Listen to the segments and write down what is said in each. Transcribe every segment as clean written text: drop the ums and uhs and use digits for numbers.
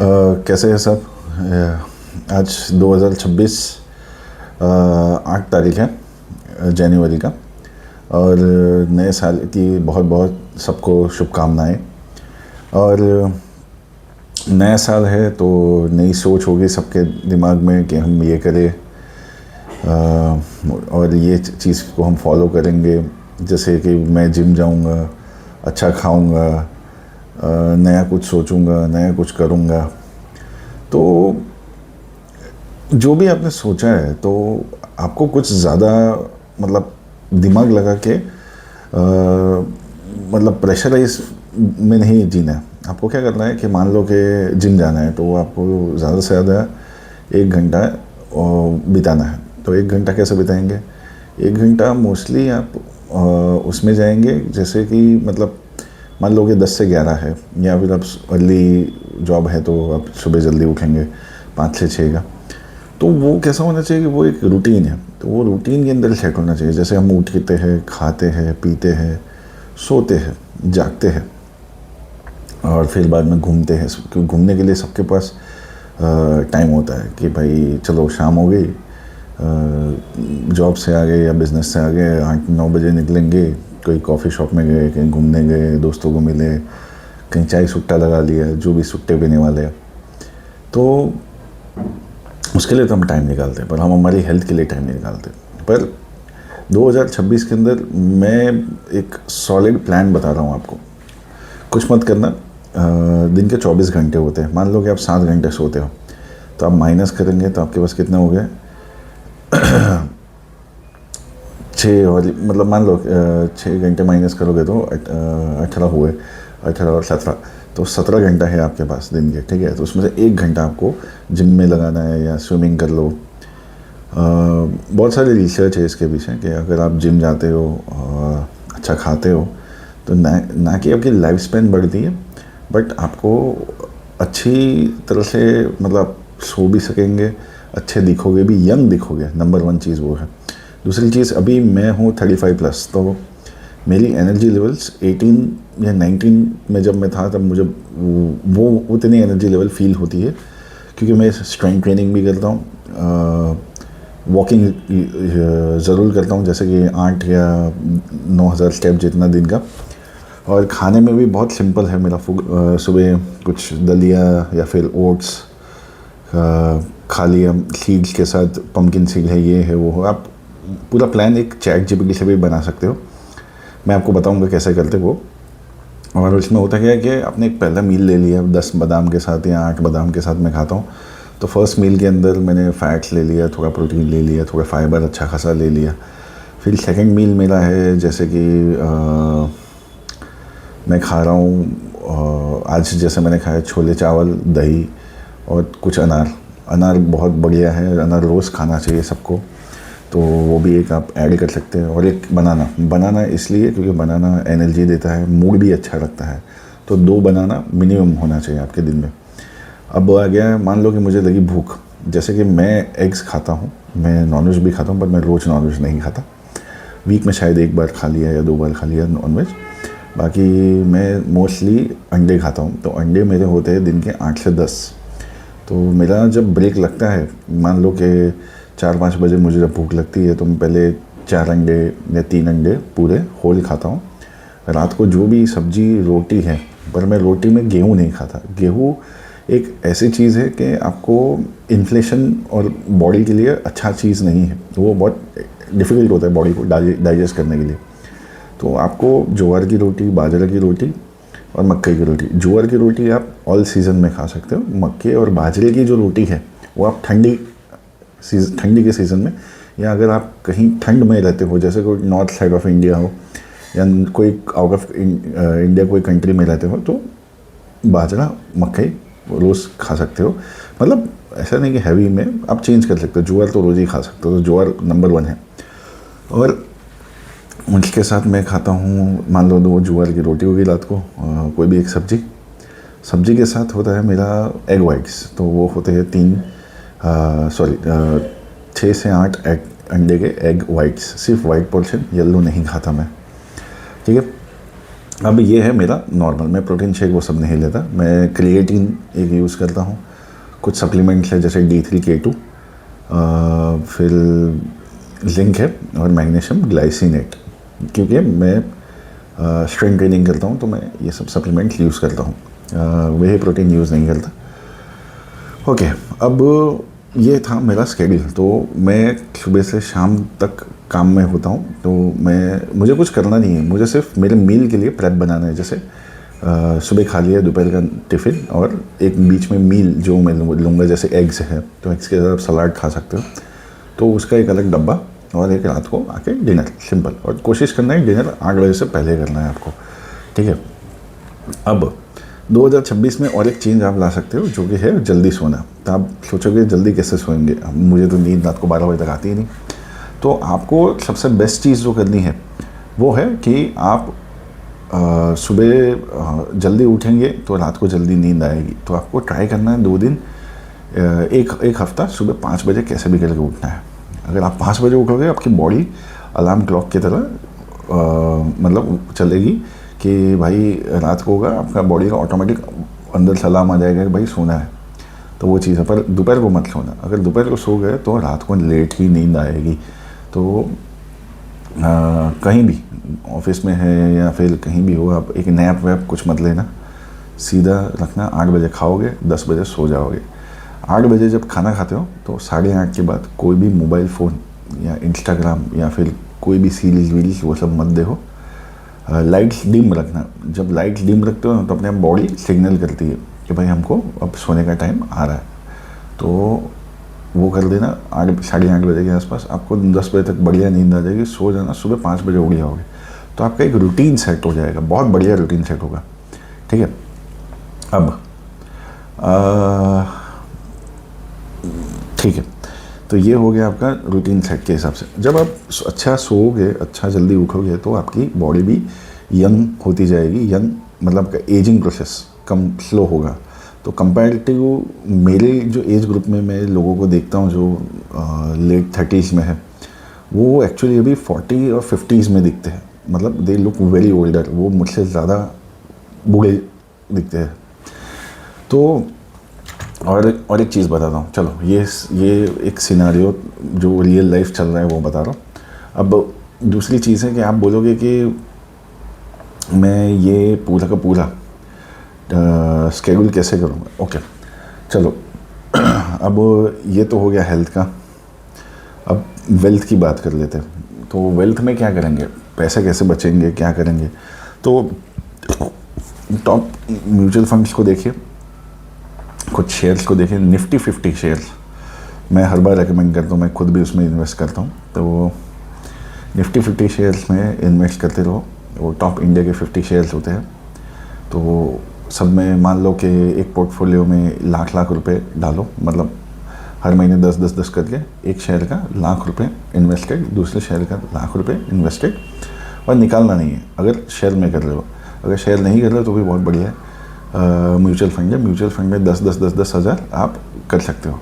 कैसे हैं सब। आज 2026 8 तारीख है जनवरी का। और नए साल की बहुत बहुत सबको शुभकामनाएं। और नया साल है तो नई सोच होगी सबके दिमाग में कि हम ये करें और ये चीज़ को हम फॉलो करेंगे। जैसे कि मैं जिम जाऊंगा, अच्छा खाऊंगा, नया कुछ सोचूंगा, नया कुछ करूंगा। तो जो भी आपने सोचा है तो आपको कुछ ज़्यादा मतलब दिमाग लगा के मतलब प्रेशराइज में नहीं जीना है। आपको क्या करना है कि मान लो कि जिम जाना है तो आपको ज़्यादा से ज़्यादा 1 घंटा बिताना है। तो 1 घंटा कैसे बिताएंगे? 1 घंटा मोस्टली आप उसमें जाएंगे, जैसे कि मतलब मान लो कि 10 से 11 है, या फिर आप अर्ली जॉब है तो आप सुबह जल्दी उठेंगे 5 से 6 का। तो वो कैसा होना चाहिए कि वो एक रूटीन है, तो वो रूटीन के अंदर सेट होना चाहिए। जैसे हम उठते हैं, खाते हैं, पीते हैं, सोते हैं, जागते हैं और फिर बाद में घूमते हैं। क्योंकि घूमने के लिए सबके पास टाइम होता है कि भाई चलो शाम हो गई, जॉब से आ गए या बिज़नेस से आ गए, 8-9 बजे निकलेंगे, कोई कॉफ़ी शॉप में गए, कहीं घूमने गए, दोस्तों को मिले, कहीं चाय सुट्टा लगा लिया, जो भी सुट्टे पीने वाले हैं। तो उसके लिए तो हम टाइम निकालते हैं, पर हम हमारी हेल्थ के लिए टाइम नहीं निकालते। पर 2026 के अंदर मैं एक सॉलिड प्लान बता रहा हूँ आपको। कुछ मत करना। दिन के 24 घंटे होते हैं। मान लो कि आप 7 घंटे सोते हो, तो आप माइनस करेंगे तो आपके पास कितना हो गया? 6, और मतलब मान लो 6 घंटे माइनस करोगे तो 18 हुए, 18 और 17, तो 17 घंटा है आपके पास दिन के। ठीक है, तो उसमें से 1 घंटा आपको जिम में लगाना है या स्विमिंग कर लो। बहुत सारी रिसर्च है इसके पीछे कि अगर आप जिम जाते हो, अच्छा खाते हो, तो ना कि आपकी लाइफ स्पैन बढ़ती है, बट आपको अच्छी तरह से मतलब सो भी सकेंगे, अच्छे दिखोगे भी, यंग दिखोगे। नंबर 1 चीज़ वो है। दूसरी चीज़, अभी मैं हूँ 35+, तो मेरी एनर्जी लेवल्स 18 या 19 में जब मैं था तब मुझे वो उतनी एनर्जी लेवल फील होती है, क्योंकि मैं स्ट्रेंथ ट्रेनिंग भी करता हूँ, वॉकिंग ज़रूर करता हूँ, जैसे कि 8 या 9,000 स्टेप जितना दिन का। और खाने में भी बहुत सिंपल है मेरा। सुबह कुछ दलिया या फिर ओट्स खा लिया, सीड्स के साथ, पम्पकिन सीड है, ये है, वो है। आप पूरा प्लान एक चैट जीपीटी से भी बना सकते हो। मैं आपको बताऊंगा कैसे करते वो। और उसमें होता क्या है कि आपने एक पहला मील ले लिया 10 बादाम के साथ या 8 बादाम के साथ मैं खाता हूँ, तो फर्स्ट मील के अंदर मैंने फ़ैट्स ले लिया, थोड़ा प्रोटीन ले लिया, थोड़ा फाइबर अच्छा खासा ले लिया। फिर सेकंड मील मेरा है, जैसे कि मैं खा रहा हूँ आज जैसे मैंने खाया छोले चावल, दही और कुछ अनार। अनार बहुत बढ़िया है, अनार रोज़ खाना चाहिए सबको, तो वो भी एक आप ऐड कर सकते हैं। और एक बनाना इसलिए क्योंकि बनाना एनर्जी देता है, मूड भी अच्छा रखता है। तो 2 बनाना मिनिमम होना चाहिए आपके दिन में। अब आ गया, मान लो कि मुझे लगी भूख, जैसे कि मैं एग्स खाता हूँ, मैं नॉनवेज भी खाता हूँ, पर मैं रोज़ नॉनवेज नहीं खाता। वीक में शायद 1 बार खा लिया या 2 बार खा लिया नॉनवेज। बाकी मैं मोस्टली अंडे खाता हूँ, तो अंडे मेरे होते हैं दिन के 8 से 10। तो मेरा जब ब्रेक लगता है, मान लो कि 4-5 बजे मुझे जब भूख लगती है, तो मैं पहले 4 अंडे या 3 अंडे पूरे होल खाता हूँ। रात को जो भी सब्जी रोटी है, पर मैं रोटी में गेहूँ नहीं खाता। गेहूँ एक ऐसी चीज़ है कि आपको इन्फ्लेशन और बॉडी के लिए अच्छा चीज़ नहीं है, वो बहुत डिफ़िकल्ट होता है बॉडी को डाइजेस्ट करने के लिए। तो आपको ज्वार की रोटी, बाजरा की रोटी और मक्के की रोटी। ज्वार की रोटी आप ऑल सीज़न में खा सकते हो। मक्के और बाजरे की जो रोटी है वो आप ठंडी के सीज़न में, या अगर आप कहीं ठंड में रहते हो, जैसे कोई नॉर्थ साइड ऑफ इंडिया हो या कोई आउट ऑफ इंडिया कोई कंट्री में रहते हो, तो बाजरा, मक्के रोज़ खा सकते हो। मतलब ऐसा नहीं कि हैवी में, आप चेंज कर सकते हो। ज्वार तो रोज़ ही खा सकते हो, तो ज्वार नंबर 1 है। और उसके साथ मैं खाता हूँ, मान लो 2 ज्वार की रोटी होगी रात को, कोई भी एक सब्जी के साथ होता है मेरा एग वाइट्स। तो वो होते हैं 6 से 8 अंडे के एग वाइट्स, सिर्फ वाइट पोर्शन, येलो नहीं खाता मैं। ठीक है, अब ये है मेरा नॉर्मल, मैं प्रोटीन शेक वो सब नहीं लेता, मैं क्रिएटिन एक यूज़ करता हूँ, कुछ सप्लीमेंट्स है जैसे D3K2, फिर जिंक है और मैग्नीशियम ग्लाइसिनेट, क्योंकि मैं स्ट्रेंथ ट्रेनिंग करता हूँ तो मैं ये सब सप्लीमेंट्स यूज़ करता हूँ, वही प्रोटीन यूज़ नहीं करता। ओके, अब ये था मेरा स्केड्यूल। तो मैं सुबह से शाम तक काम में होता हूँ, तो मुझे कुछ करना नहीं है, मुझे सिर्फ मेरे मील के लिए प्रेप बनाना है। जैसे सुबह खा लिया, दोपहर का टिफ़िन और एक बीच में मील जो मैं लूँगा, जैसे एग्स है तो एग्स के साथ आप सलाद खा सकते हो, तो उसका एक अलग डब्बा, और एक रात को आके डिनर सिंपल। और कोशिश करना है डिनर 8 बजे से पहले करना है आपको, ठीक है। अब 2026 में और एक चेंज आप ला सकते हो जो कि है जल्दी सोना। तो आप सोचोगे जल्दी कैसे सोएंगे, मुझे तो नींद रात को 12 बजे तक आती ही नहीं। तो आपको सबसे बेस्ट चीज़ जो करनी है वो है कि आप सुबह जल्दी उठेंगे तो रात को जल्दी नींद आएगी। तो आपको ट्राई करना है 2 दिन, एक हफ्ता सुबह 5 बजे कैसे भी करके उठना है। अगर आप 5 बजे उठोगे, आपकी बॉडी अलार्म क्लॉक की तरह मतलब चलेगी कि भाई रात को होगा, आपका बॉडी का ऑटोमेटिक अंदर से अलार्म आ जाएगा कि भाई सोना है। तो वो चीज़ है, पर दोपहर को मत सोना। अगर दोपहर को सो गए तो रात को लेट ही नींद आएगी। तो कहीं भी ऑफिस में है या फिर कहीं भी हो, आप एक नैप वैप कुछ मत लेना, सीधा रखना। 8 बजे खाओगे, 10 बजे सो जाओगे। 8 बजे जब खाना खाते हो तो 8:30 के बाद कोई भी मोबाइल फ़ोन या इंस्टाग्राम या फिर कोई भी सीरीज़ वीरीज़ वो सब मत देखो। लाइट्स डिम रखना। जब लाइट्स डिम रखते हो तो अपने बॉडी सिग्नल करती है कि भाई हमको अब सोने का टाइम आ रहा है, तो वो कर देना। 8-8:30 बजे के आसपास आपको 10 बजे तक बढ़िया नींद आ जाएगी, सो जाना। सुबह 5 बजे उठ जाओगे तो आपका एक रूटीन सेट हो जाएगा, बहुत बढ़िया रूटीन सेट होगा, ठीक है। अब ठीक है, तो ये हो गया आपका रूटीन सेट के हिसाब से। जब आप अच्छा सोओगे, अच्छा जल्दी उठोगे, तो आपकी बॉडी भी यंग होती जाएगी। यंग मतलब एजिंग प्रोसेस कम स्लो होगा। तो कंपैरेटिव मेरे जो एज ग्रुप में मैं लोगों को देखता हूँ जो लेट 30s में है, वो एक्चुअली अभी 40 और 50s में दिखते हैं। मतलब दे लुक वेरी ओल्डर, वो मुझसे ज़्यादा बूढ़े दिखते हैं। तो और एक चीज़ बताता हूँ, चलो ये एक सिनारियो जो रियल लाइफ चल रहा है वो बता रहा हूँ। अब दूसरी चीज़ है कि आप बोलोगे कि मैं ये पूरा का पूरा स्केड्यूल कैसे करूँगा। ओके, चलो अब ये तो हो गया हेल्थ का। अब वेल्थ की बात कर लेते हैं। तो वेल्थ में क्या करेंगे, पैसे कैसे बचेंगे, क्या करेंगे। तो टॉप म्यूचुअल फंड्स को देखिए, कुछ शेयर्स को देखिए। निफ्टी 50 शेयर्स मैं हर बार रेकमेंड करता हूँ, मैं खुद भी उसमें इन्वेस्ट करता हूँ। तो निफ्टी 50 शेयर्स में इन्वेस्ट करते रहो। वो टॉप इंडिया के 50 शेयर्स होते हैं। तो सब में मान लो कि एक पोर्टफोलियो में लाख रुपए डालो, मतलब हर महीने 10-10 करके एक शेयर का ₹1,00,000 इन्वेस्टेड, दूसरे शेयर का ₹1,00,000 इन्वेस्टेड, और निकालना नहीं है अगर शेयर में कर रहे हो। अगर शेयर नहीं कर रहे हो तो भी बहुत बढ़िया है। म्यूचुअल फंड है, म्यूचुअल फंड में 10 हज़ार आप कर सकते हो।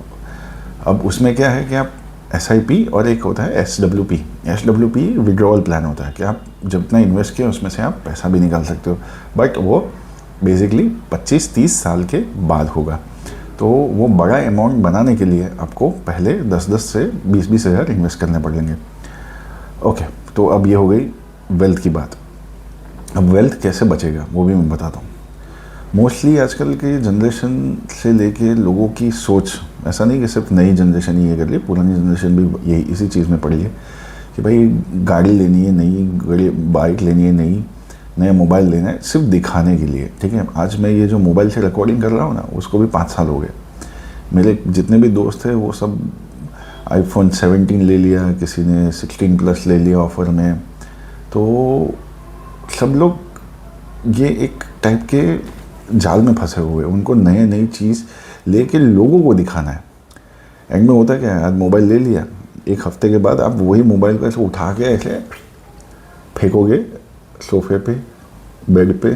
अब उसमें क्या है कि आप SIP और एक होता है SWP विड्रॉल प्लान होता है कि आप जितना इन्वेस्ट किया उसमें से आप पैसा भी निकाल सकते हो, बट वो बेसिकली 25-30 साल के बाद होगा। तो वो बड़ा अमाउंट बनाने के लिए आपको पहले 10-10 से 20-20 हज़ार इन्वेस्ट करने पड़ेंगे। ओके, तो अब ये हो गई वेल्थ की बात। अब वेल्थ कैसे बचेगा वो भी मैं बताता हूँ। मोस्टली आजकल के जनरेशन से लेके लोगों की सोच, ऐसा नहीं कि सिर्फ नई जनरेशन ही ये कर ली, पुरानी जनरेशन भी यही इसी चीज़ में पड़ी है कि भाई गाड़ी लेनी है नई, बाइक लेनी है नई, नया मोबाइल लेना है सिर्फ दिखाने के लिए, ठीक है। आज मैं ये जो मोबाइल से रिकॉर्डिंग कर रहा हूँ ना, उसको भी 5 साल हो गए। मेरे जितने भी दोस्त हैं वो सब iPhone 17 ले लिया, किसी ने 16 प्लस ले लिया ऑफ़र में। तो सब लोग ये एक टाइप के जाल में फंसे हुए, उनको नई चीज़ लेके लोगों को दिखाना है। एंड में होता क्या है, आज मोबाइल ले लिया, एक हफ्ते के बाद आप वही मोबाइल को ऐसे उठा के ऐसे फेंकोगे सोफे पे, बेड पे,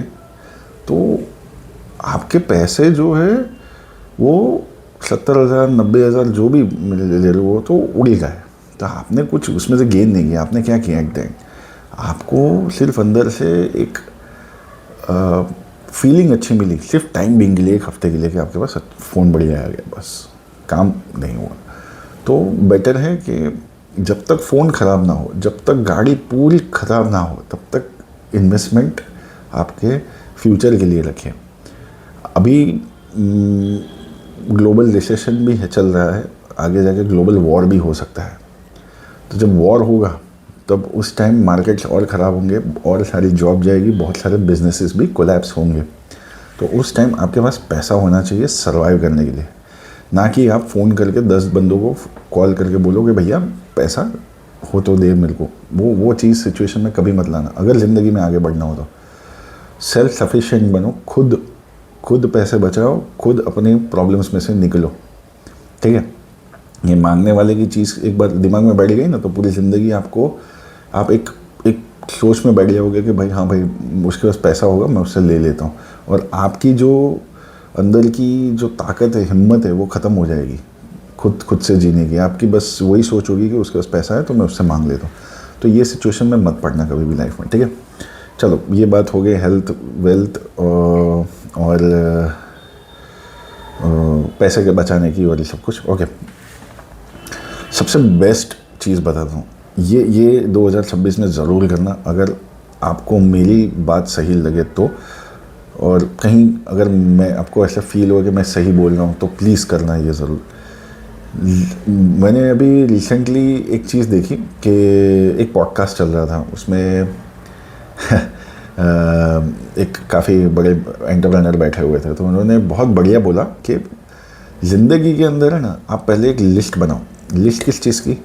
तो आपके पैसे जो है वो 70,000 90,000 जो भी ले रहे हो तो उड़ गए। तो आपने कुछ उसमें से गेन नहीं किया। आपने क्या किया, एक आपको सिर्फ अंदर से एक फीलिंग अच्छी मिली सिर्फ टाइम बिंग के लिए, 1 हफ्ते के लिए, कि आपके पास फ़ोन बढ़िया आ गया, बस काम नहीं हुआ। तो बेटर है कि जब तक फ़ोन ख़राब ना हो, जब तक गाड़ी पूरी ख़राब ना हो, तब तक इन्वेस्टमेंट आपके फ्यूचर के लिए रखें। अभी ग्लोबल रिसेशन भी है, चल रहा है, आगे जाके ग्लोबल वॉर भी हो सकता है। तो जब वॉर होगा तब उस टाइम मार्केट्स और ख़राब होंगे, और सारी जॉब जाएगी, बहुत सारे बिजनेसेस भी कोलैप्स होंगे। तो उस टाइम आपके पास पैसा होना चाहिए सर्वाइव करने के लिए, ना कि आप फ़ोन करके 10 बंदों को कॉल करके बोलो कि भैया पैसा हो तो दे मेरे को। वो चीज़ सिचुएशन में कभी मत लाना। अगर ज़िंदगी में आगे बढ़ना हो तो सेल्फ सफिशिएंट बनो, खुद पैसे बचाओ, खुद अपनी प्रॉब्लम्स में से निकलो, ठीक है। ये मांगने वाले की चीज़ एक बार दिमाग में बैठ गई ना, तो पूरी ज़िंदगी आप एक सोच में बैठ जाओगे कि भाई हाँ भाई उसके पास पैसा होगा, मैं उससे ले लेता हूँ, और आपकी जो अंदर की जो ताकत है, हिम्मत है, वो ख़त्म हो जाएगी खुद से जीने की। आपकी बस वही सोच होगी कि उसके पास पैसा है तो मैं उससे मांग लेता हूँ। तो ये सिचुएशन में मत पड़ना कभी भी लाइफ में, ठीक है। चलो ये बात हो गई हेल्थ वेल्थ और पैसे के बचाने की और ये सब कुछ, ओके। सबसे बेस्ट चीज़ बताता हूँ, ये 2026 में ज़रूर करना, अगर आपको मेरी बात सही लगे तो, और कहीं अगर मैं आपको ऐसा फील हो कि मैं सही बोल रहा हूँ तो प्लीज़ करना ये ज़रूर। मैंने अभी रिसेंटली एक चीज़ देखी कि एक पॉडकास्ट चल रहा था, उसमें एक काफ़ी बड़े एंटरप्रेन्योर बैठे हुए थे, तो उन्होंने बहुत बढ़िया बोला कि ज़िंदगी के अंदर है ना, आप पहले एक लिस्ट बनाओ। लिस्ट किस चीज़ की?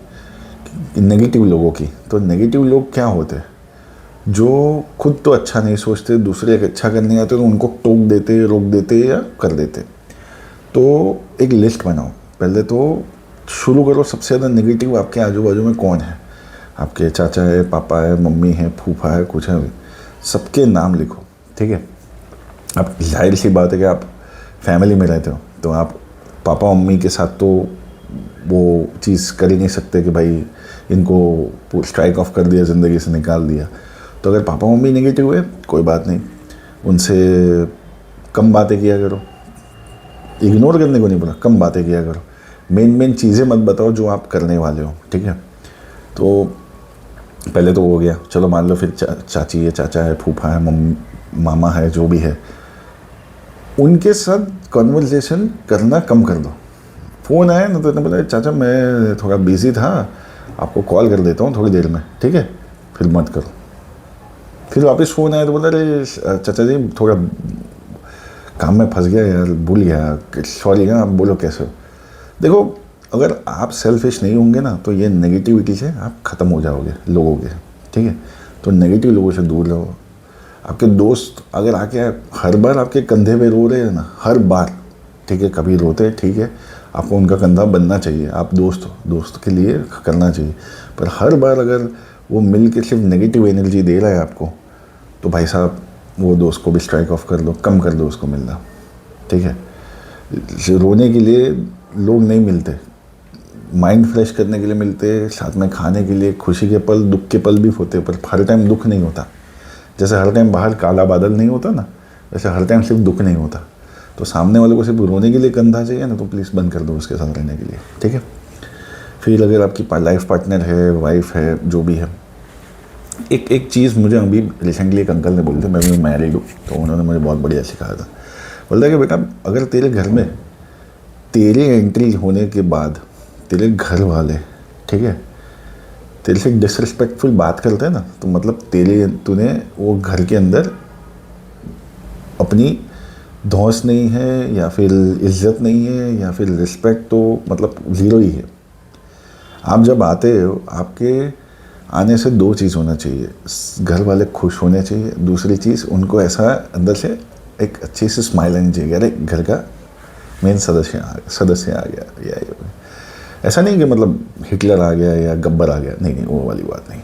नेगेटिव लोगों की। तो नेगेटिव लोग क्या होते हैं? जो खुद तो अच्छा नहीं सोचते, दूसरे अच्छा करने आते तो उनको टोक देते, रोक देते या कर देते। तो एक लिस्ट बनाओ पहले, तो शुरू करो सबसे ज़्यादा नेगेटिव आपके आजू बाजू में कौन है। आपके चाचा है, पापा है, मम्मी है, फूफा है, कुछ है, सबके नाम लिखो, ठीक है। अब जाहिर सी बात है कि आप फैमिली में रहते हो, तो आप पापा मम्मी के साथ तो वो चीज़ कर ही नहीं सकते कि भाई इनको स्ट्राइक ऑफ कर दिया, ज़िंदगी से निकाल दिया। तो अगर पापा मम्मी नेगेटिव है, कोई बात नहीं, उनसे कम बातें किया करो। इग्नोर करने को नहीं बोला, कम बातें किया करो। मेन चीज़ें मत बताओ जो आप करने वाले हो, ठीक है। तो पहले तो हो गया, चलो मान लो फिर चाची है, चाचा है, फूफा है, मामा है, जो भी है, उनके साथ कन्वर्सेशन करना कम कर दो। फ़ोन आया ना तो इतना बोला, चाचा मैं थोड़ा बिज़ी था, आपको कॉल कर देता हूँ थोड़ी देर में, ठीक है, फिर मत करो। फिर वापस फ़ोन आया तो बोला, अरे चाचा जी थोड़ा काम में फंस गया यार, भूल गया, सॉरी ना, आप बोलो कैसे हो। देखो अगर आप सेल्फिश नहीं होंगे ना, तो ये नेगेटिविटी से आप ख़त्म हो जाओगे लोगों के, ठीक है। तो नेगेटिव लोगों से दूर रहो। आपके दोस्त अगर आके हर बार आपके कंधे पे रो रहे हैं ना, हर बार, ठीक है, कभी रोते हैं, ठीक है, आपको उनका कंधा बनना चाहिए, आप दोस्त के लिए करना चाहिए। पर हर बार अगर वो मिल के सिर्फ नेगेटिव एनर्जी दे रहा है आपको, तो भाई साहब वो दोस्त को भी स्ट्राइक ऑफ कर दो, कम कर दो उसको मिलना, ठीक है। रोने के लिए लोग नहीं मिलते, माइंड फ्रेश करने के लिए मिलते, साथ में खाने के लिए, खुशी के पल, दुख के पल भी होते, पर हर टाइम दुख नहीं होता। जैसे हर टाइम बाहर काला बादल नहीं होता ना, वैसे हर टाइम सिर्फ दुख नहीं होता। तो सामने वाले को सिर्फ रोने के लिए कंधा चाहिए ना, तो प्लीज़ बंद कर दो उसके साथ रहने के लिए, ठीक है। फिर अगर आपकी लाइफ पार्टनर है, वाइफ है, जो भी है, एक चीज़ मुझे अभी रिसेंटली एक अंकल ने बोली थी, मैं भी मैरिड हूँ, तो उन्होंने मुझे बहुत बढ़िया सिखाया था। बोलता है कि बेटा अगर तेरे घर में तेरे एंट्री होने के बाद तेरे घर वाले, ठीक है, तेरे से डिसरिस्पेक्टफुल बात करते हैं ना, तो मतलब तूने वो घर के अंदर अपनी धौंस नहीं है, या फिर इज्जत नहीं है, या फिर रिस्पेक्ट तो मतलब ज़ीरो ही है। आप जब आते हो, आपके आने से 2 चीज़ होना चाहिए, घर वाले खुश होने चाहिए, दूसरी चीज़ उनको ऐसा अंदर से एक अच्छी सी स्माइल आनी चाहिए, अरे घर का मेन सदस्य आ गया, या ऐसा नहीं कि मतलब हिटलर आ गया या गब्बर आ गया, नहीं, वो वाली बात नहीं।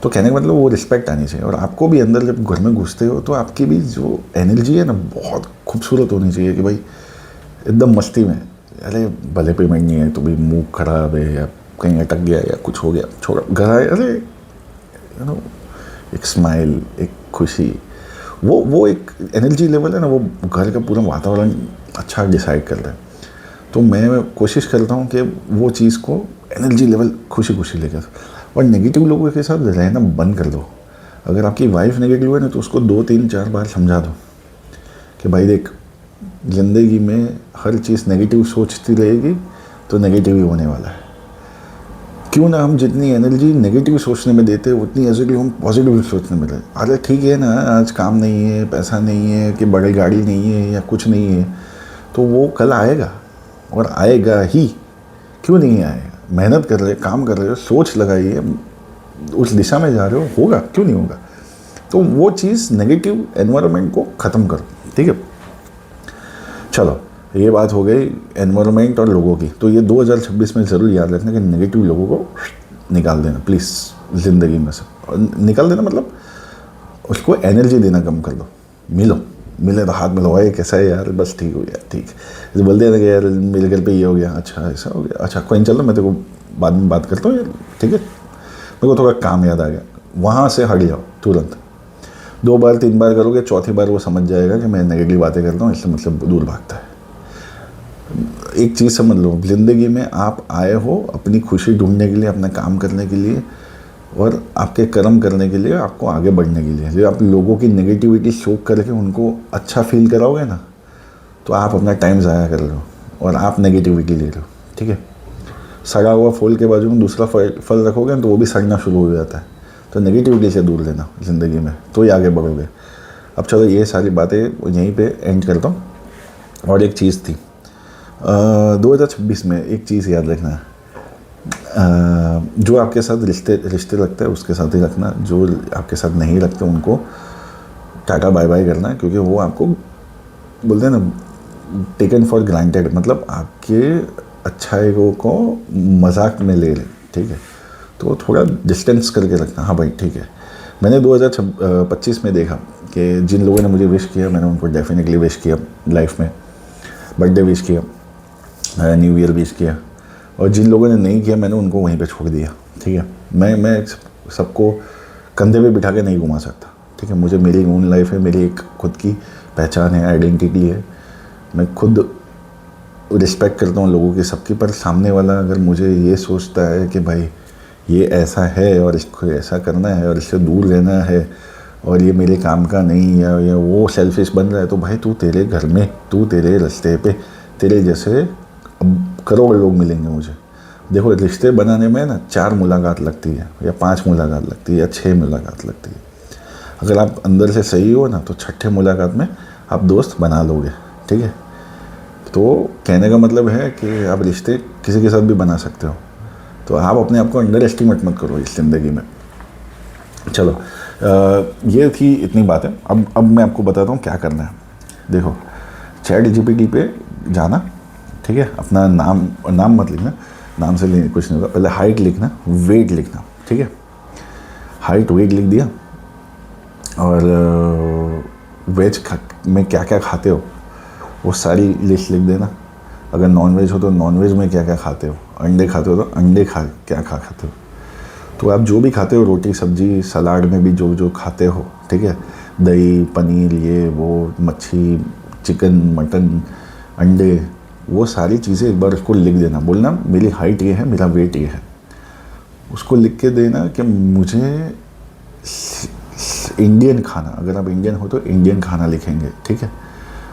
तो कहने का मतलब वो रिस्पेक्ट आनी चाहिए। और आपको भी अंदर जब घर में घुसते हो, तो आपकी भी जो एनर्जी है ना, बहुत खूबसूरत होनी चाहिए कि भाई एकदम मस्ती में, अरे भले पेमेंट नहीं है तो भी मुंह खराब है, या कहीं अटक गया, या कुछ हो गया, छोड़ा घर आए, अरे एक स्माइल, एक खुशी, वो एक एनर्जी लेवल है ना, वो घर का पूरा वातावरण अच्छा डिसाइड कर रहा है। तो मैं कोशिश करता हूँ कि वो चीज़ को एनर्जी लेवल खुशी खुशी लेकर, और नेगेटिव लोगों के साथ रहना बंद कर दो। अगर आपकी वाइफ नेगेटिव है ना, तो उसको 2-3-4 बार समझा दो कि भाई देख, ज़िंदगी में हर चीज़ नेगेटिव सोचती रहेगी तो नेगेटिव ही होने वाला है। क्यों ना हम जितनी एनर्जी नेगेटिव सोचने में देते हैं उतनी एनर्जी हम पॉजिटिव सोचने में दें। अरे ठीक है ना, आज काम नहीं है, पैसा नहीं है, कि बड़ी गाड़ी नहीं है या कुछ नहीं है, तो वो कल आएगा और आएगा ही। क्यों नहीं आएगा? मेहनत कर रहे, काम कर रहे हो, सोच लगाइए, उस दिशा में जा रहे हो, होगा, क्यों नहीं होगा। तो वो चीज़ नेगेटिव एनवायरनमेंट को ख़त्म करो, ठीक है। चलो, ये बात हो गई एनवायरनमेंट और लोगों की। तो ये 2026 में ज़रूर याद रखना कि नेगेटिव लोगों को निकाल देना प्लीज़ ज़िंदगी में से। और निकाल देना मतलब उसको एनर्जी देना कम कर दो। मिले तो हाथ मिलो, भाई कैसा है यार, बस ठीक हो गया, ठीक है। बोल दिया ना कि यार मेरे घर पे ये हो गया, अच्छा ऐसा हो गया, अच्छा कोई नहीं, चलो मैं तेरे को बाद में बात करता हूँ यार, ठीक है, मेरे को थोड़ा काम याद आ गया। वहाँ से हट जाओ तुरंत। 2 बार 3 बार करोगे, चौथी बार वो समझ जाएगा कि मैं नेगेटिव बातें करता हूँ, इसलिए मतलब दूर भागता है। एक चीज़ समझ लो, ज़िंदगी में आप आए हो अपनी खुशी ढूंढने के लिए, अपना काम करने के लिए और आपके कर्म करने के लिए, आपको आगे बढ़ने के लिए। जो आप लोगों की नेगेटिविटी सोख करके उनको अच्छा फील कराओगे ना, तो आप अपना टाइम ज़ाया कर रहे हो और आप नेगेटिविटी ले रहे हो, ठीक है। सड़ा हुआ फूल के बाजू में दूसरा फल रखोगे तो वो भी सड़ना शुरू हो जाता है। तो नेगेटिविटी से दूर रहना ज़िंदगी में, तो ही आगे बढ़ोगे। अब चलो, ये सारी बातें यहीं पे एंड करता हूँ। और एक चीज़ थी, 2026 में एक चीज़ याद रखना, जो आपके साथ रिश्ते रखते हैं उसके साथ ही रखना, जो आपके साथ नहीं रखते उनको टाटा बाय बाय करना, क्योंकि वो आपको बोलते हैं ना टेकन फॉर ग्रांटेड, मतलब आपके अच्छाई को मजाक में ले, ठीक है। तो थोड़ा डिस्टेंस करके रखना। हाँ भाई ठीक है। मैंने 2025 में देखा कि जिन लोगों ने मुझे विश किया, मैंने उनको डेफिनेटली विश किया लाइफ में, बर्थडे विश किया, न्यू ईयर विश किया, और जिन लोगों ने नहीं किया मैंने उनको वहीं पे छोड़ दिया, ठीक है। मैं सबको कंधे पे बिठा के नहीं घुमा सकता, ठीक है। मुझे मेरी ओन लाइफ है, मेरी एक खुद की पहचान है, आइडेंटिटी है। मैं खुद रिस्पेक्ट करता हूँ लोगों की, सबकी, पर सामने वाला अगर मुझे ये सोचता है कि भाई ये ऐसा है और इसको ऐसा करना है और इससे दूर रहना है और ये मेरे काम का नहीं, या वो सेल्फिश बन रहा है, तो भाई तू तेरे घर में, तू तेरे रास्ते पे, तेरे जैसे करोड़ लोग मिलेंगे मुझे। देखो, रिश्ते बनाने में ना 4 मुलाकात लगती है या 5 मुलाकात लगती है या 6 मुलाकात लगती है। अगर आप अंदर से सही हो ना, तो 6ठे मुलाकात में आप दोस्त बना लोगे, ठीक है। तो कहने का मतलब है कि आप रिश्ते किसी के साथ भी बना सकते हो। तो आप अपने आप को अंडर एस्टिमेट मत करो इस ज़िंदगी में। चलो, ये थी इतनी बातें। अब मैं आपको बताता हूँ क्या करना है। देखो, ChatGPT पे जाना, ठीक है। अपना नाम मत लिखना, नाम से कुछ नहीं होगा। पहले हाइट लिखना, वेट लिखना, ठीक है। हाइट वेट लिख दिया, और वेज में क्या क्या खाते हो वो सारी लिस्ट लिख देना। अगर नॉन वेज हो तो नॉन वेज में क्या क्या खाते हो, अंडे खाते हो तो अंडे क्या खाते हो। तो आप जो भी खाते हो, रोटी सब्जी सलाद में भी जो जो खाते हो, ठीक है, दही पनीर ये वो, मच्छी चिकन मटन अंडे, वो सारी चीज़ें एक बार उसको लिख देना। बोलना मेरी हाइट ये है, मेरा वेट ये है। उसको लिख के देना कि मुझे इंडियन खाना, अगर आप इंडियन हो तो इंडियन खाना लिखेंगे, ठीक है।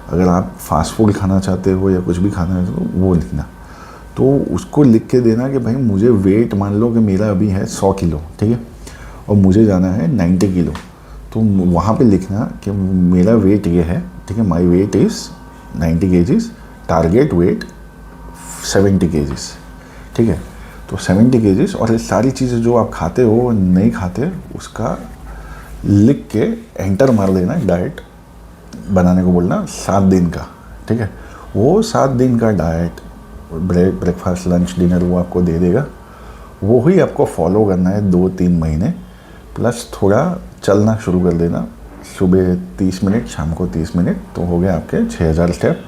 अगर आप फास्ट फूड खाना चाहते हो या कुछ भी खाना है तो वो लिखना। तो उसको लिख के देना कि भाई मुझे वेट, मान लो कि मेरा अभी है 100 किलो, ठीक है, और मुझे जाना है 90 किलो। तो वहाँ पे लिखना कि मेरा वेट ये है, ठीक है, my weight is 90 kgs, target weight 70 kgs, ठीक है। तो 70 kgs, और ये सारी चीज़ें जो आप खाते हो नहीं खाते उसका लिख के एंटर मार देना। डाइट बनाने को बोलना 7 दिन का, ठीक है। वो 7 दिन का डाइट, ब्रेकफास्ट लंच डिनर वो आपको दे देगा। वो ही आपको फॉलो करना है 2-3 महीने, प्लस थोड़ा चलना शुरू कर देना। सुबह 30 मिनट, शाम को 30 मिनट, तो हो गया आपके 6000 स्टेप।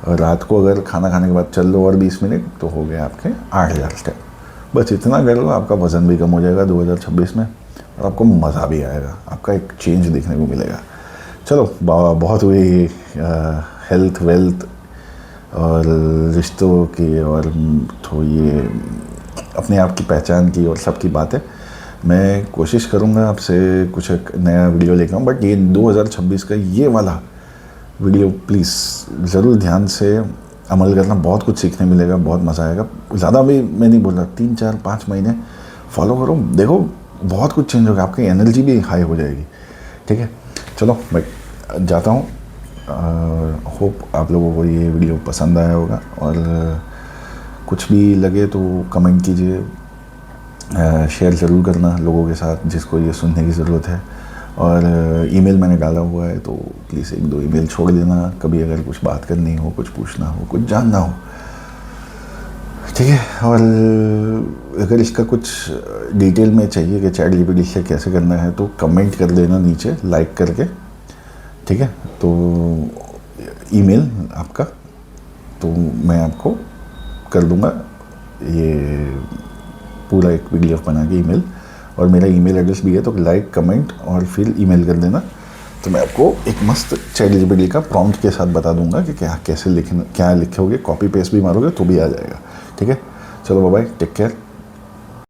और रात को अगर खाना खाने के बाद चल लो और 20 मिनट, तो हो गया आपके 8000 स्टेप। बस इतना कर लो, आपका वज़न भी कम हो जाएगा 2026 में, और आपको मज़ा भी आएगा, आपका एक चेंज देखने को मिलेगा। चलो बहुत हुई हेल्थ वेल्थ और रिश्तों की और तो ये अपने आप की पहचान की और सब की बात है। मैं कोशिश करूँगा आपसे कुछ एक नया वीडियो लेकर आऊँ, बट ये 2026 का ये वाला वीडियो प्लीज़ ज़रूर ध्यान से अमल करना, बहुत कुछ सीखने मिलेगा, बहुत मज़ा आएगा। ज़्यादा भी मैं नहीं बोल रहा, 3 4 5 महीने फॉलो करो, देखो बहुत कुछ चेंज होगा, आपकी एनर्जी भी हाई हो जाएगी। ठीक है, चलो मैं जाता हूँ। होप आप लोगों को ये वीडियो पसंद आया होगा, और कुछ भी लगे तो कमेंट कीजिए, शेयर ज़रूर करना लोगों के साथ जिसको ये सुनने की ज़रूरत है। और ईमेल मैंने डाला हुआ है, तो प्लीज़ 1 2 ईमेल छोड़ देना कभी अगर कुछ बात करनी हो, कुछ पूछना हो, कुछ जानना हो। ठीक है, और अगर इसका कुछ डिटेल में चाहिए कि चैट जीपीटी से कैसे करना है, तो कमेंट कर देना नीचे लाइक करके। ठीक है, तो ईमेल आपका तो मैं आपको कर दूंगा ये पूरा एक पीडीएफ बना के ईमेल, और मेरा ईमेल एड्रेस भी है, तो लाइक कमेंट और फिर ईमेल कर देना, तो मैं आपको एक मस्त चैट जीपीटी का प्रॉम्प्ट के साथ बता दूंगा कि क्या कैसे लिखना, क्या लिखोगे, कॉपी पेस्ट भी मारोगे तो भी आ जाएगा। ठीक है, चलो बाय बाय, टेक केयर।